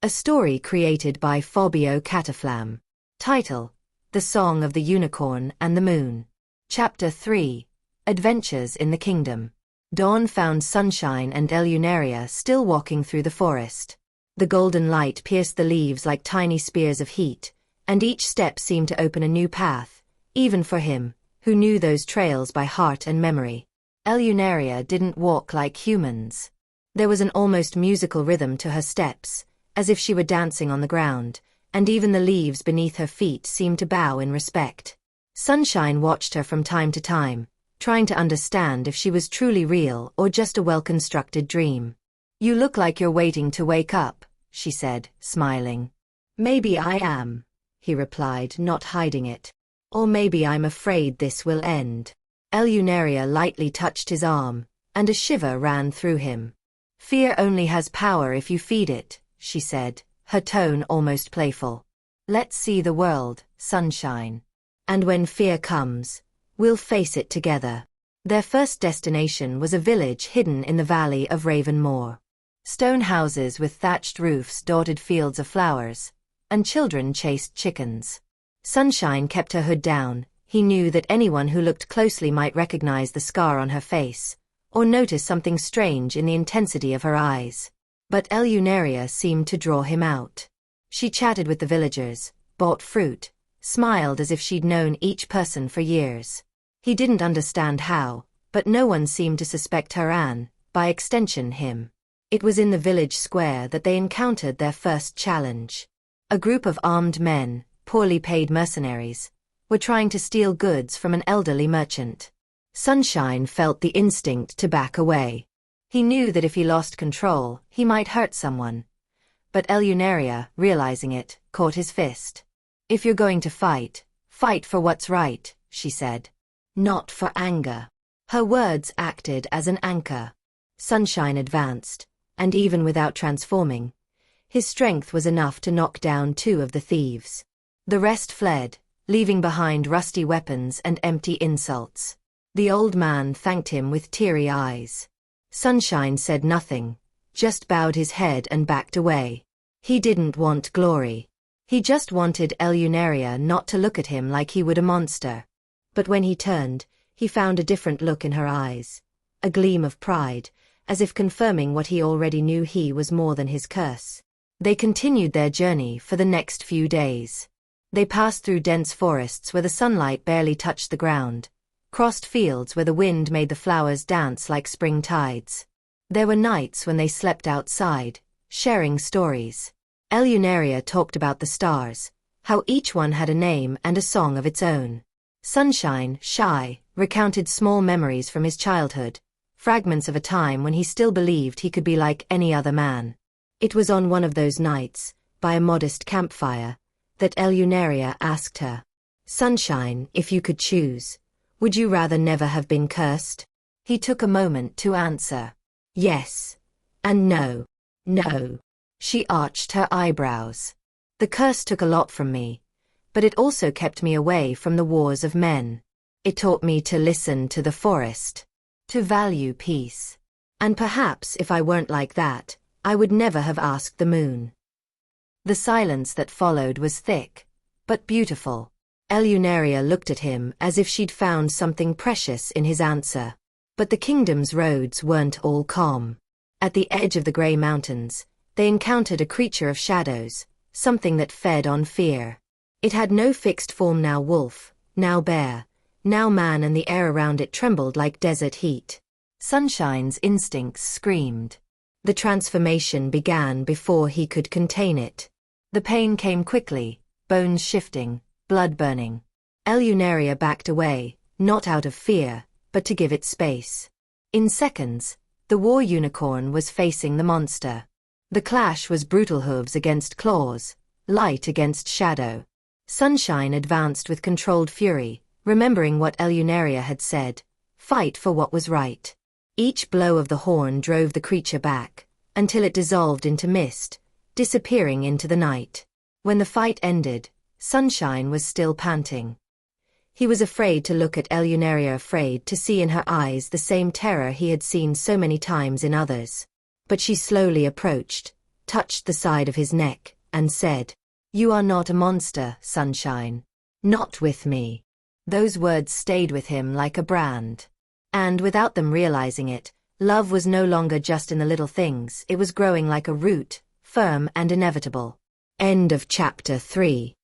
A story created by Fábio Cataflam. Title: The Song of the Unicorn and the Moon. Chapter 3. Adventures in the Kingdom. Dawn found Sunshine and Eleunaria still walking through the forest. The golden light pierced the leaves like tiny spears of heat, and each step seemed to open a new path, even for him, who knew those trails by heart and memory. Eleunaria didn't walk like humans. There was an almost musical rhythm to her steps, as if she were dancing on the ground, and even the leaves beneath her feet seemed to bow in respect. Sunshine watched her from time to time, trying to understand if she was truly real or just a well-constructed dream. "You look like you're waiting to wake up," she said, smiling. "Maybe I am," he replied, not hiding it. "Or maybe I'm afraid this will end." Eleunaria lightly touched his arm, and a shiver ran through him. "Fear only has power if you feed it," she said, her tone almost playful. "Let's see the world, Sunshine. And when fear comes, we'll face it together." Their first destination was a village hidden in the valley of Raven Moor. Stone houses with thatched roofs dotted fields of flowers, and children chased chickens. Sunshine kept her hood down. He knew that anyone who looked closely might recognize the scar on her face, or notice something strange in the intensity of her eyes. But Eleunaria seemed to draw him out. She chatted with the villagers, bought fruit, smiled as if she'd known each person for years. He didn't understand how, but no one seemed to suspect her and, by extension, him. It was in the village square that they encountered their first challenge. A group of armed men, poorly paid mercenaries, were trying to steal goods from an elderly merchant. Sunshine felt the instinct to back away. He knew that if he lost control, he might hurt someone. But Eleunaria, realizing it, caught his fist. "If you're going to fight, fight for what's right," she said. "Not for anger." Her words acted as an anchor. Sunshine advanced, and even without transforming, his strength was enough to knock down 2 of the thieves. The rest fled, leaving behind rusty weapons and empty insults. The old man thanked him with teary eyes. Sunshine said nothing, just bowed his head and backed away. He didn't want glory. He just wanted Eleunaria not to look at him like he would a monster. But when he turned, he found a different look in her eyes. A gleam of pride, as if confirming what he already knew: he was more than his curse. They continued their journey for the next few days. They passed through dense forests where the sunlight barely touched the ground, crossed fields where the wind made the flowers dance like spring tides. There were nights when they slept outside, sharing stories. Eleunaria talked about the stars, how each one had a name and a song of its own. Sunshine, shy, recounted small memories from his childhood, fragments of a time when he still believed he could be like any other man. It was on one of those nights, by a modest campfire, that Eleunaria asked her, "Sunshine, if you could choose, would you rather never have been cursed?" He took a moment to answer. "Yes. And no." "No." She arched her eyebrows. "The curse took a lot from me, but it also kept me away from the wars of men. It taught me to listen to the forest, to value peace. And perhaps if I weren't like that, I would never have asked the moon." The silence that followed was thick, but beautiful. Eleunaria looked at him as if she'd found something precious in his answer. But the kingdom's roads weren't all calm. At the edge of the grey mountains, they encountered a creature of shadows, something that fed on fear. It had no fixed form: now wolf, now bear, now man, and the air around it trembled like desert heat. Sunshine's instincts screamed. The transformation began before he could contain it. The pain came quickly, bones shifting, blood burning. Eleunaria backed away, not out of fear, but to give it space. In seconds, the war unicorn was facing the monster. The clash was brutal: hooves against claws, light against shadow. Sunshine advanced with controlled fury, remembering what Eleunaria had said: fight for what was right. Each blow of the horn drove the creature back, until it dissolved into mist, disappearing into the night. When the fight ended, Sunshine was still panting. He was afraid to look at Eleunaria, afraid to see in her eyes the same terror he had seen so many times in others. But she slowly approached, touched the side of his neck, and said, "You are not a monster, Sunshine. Not with me." Those words stayed with him like a brand. And without them realizing it, love was no longer just in the little things, it was growing like a root, firm and inevitable. End of chapter 3.